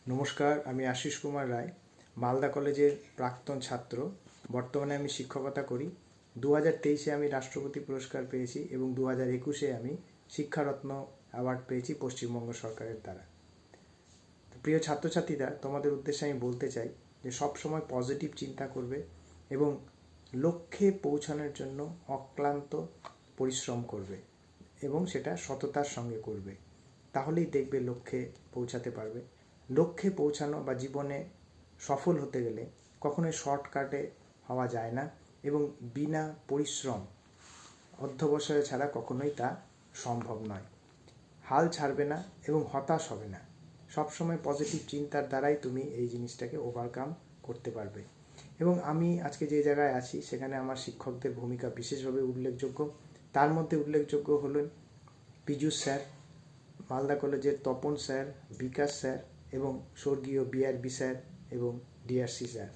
নমস্কার, আমি আশিস কুমার রায়, মালদা কলেজের প্রাক্তন ছাত্র। বর্তমানে আমি শিক্ষকতা করি। 2023-এ আমি রাষ্ট্রপতি পুরস্কার পেয়েছি এবং 2021-এ আমি শিক্ষারত্ন অ্যাওয়ার্ড পেয়েছি পশ্চিমবঙ্গ সরকারের দ্বারা। প্রিয় ছাত্রছাত্রীরা, তোমাদের উদ্দেশ্যে আমি বলতে চাই যে সব সময় পজিটিভ চিন্তা করবে এবং লক্ষ্যে পৌঁছানোর জন্য অক্লান্ত পরিশ্রম করবে এবং সেটা সততার সঙ্গে করবে। তাহলেই দেখবে লক্ষ্যে পৌঁছাতে পারবে। লক্ষ্যে পৌঁছানো বা জীবনে সফল হতে গেলে কখনোই শর্টকাটে হওয়া যায় না এবং বিনা পরিশ্রম অধ্যবসায় ছাড়া কখনোই তা সম্ভব নয়। হাল ছাড়বে না এবং হতাশ হবে না। সবসময় পজিটিভ চিন্তার দ্বারাই তুমি এই জিনিসটাকে ওভারকাম করতে পারবে। এবং আমি আজকে যে জায়গায় আছি সেখানে আমার শিক্ষকদের ভূমিকা বিশেষভাবে উল্লেখযোগ্য। তার মধ্যে উল্লেখযোগ্য হলেন পীযূষ স্যার, মালদা কলেজের তপন স্যার, বিকাশ স্যার এবং স্বর্গীয় বিআরবি স্যার এবং ডিআরসি স্যার,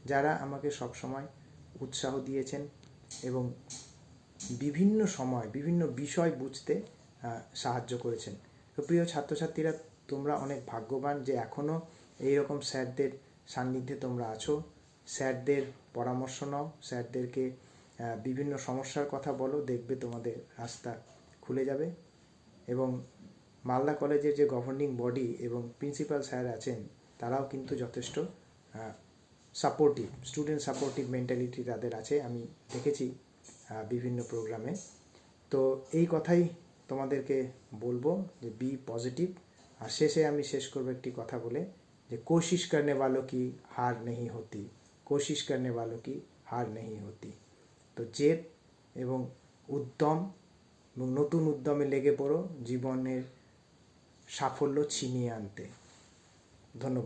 যারা আমাকে সবসময় উৎসাহ দিয়েছেন এবং বিভিন্ন সময় বিভিন্ন বিষয় বুঝতে সাহায্য করেছেন। তো প্রিয় ছাত্রছাত্রীরা, তোমরা অনেক ভাগ্যবান যে এখনও এইরকম স্যারদের সান্নিধ্যে তোমরা আছো। স্যারদের পরামর্শ নাও, স্যারদেরকে বিভিন্ন সমস্যার কথা বলো, দেখবে তোমাদের রাস্তা খুলে যাবে। এবং মালদা কলেজের যে গভর্নিং বডি এবং প্রিন্সিপাল স্যার আছেন, তারাও কিন্তু যথেষ্ট সাপোর্টিভ, স্টুডেন্ট সাপোর্টিভ মেন্টালিটি তাদের আছে, আমি দেখেছি বিভিন্ন প্রোগ্রামে। তো এই কথাই তোমাদেরকে বলবো যে বি পজিটিভ। আর শেষে আমি শেষ করবো একটি কথা বলে যে কোশিশ করনে वालों की हार नहीं होती, কোশিশ করনে वालों की हार नहीं होती। তো জেদ এবং উদ্যম এবং নতুন উদ্যমে লেগে পড়ো জীবনের সাফল্য ছিনিয়ে আনতে। ধন্যবাদ।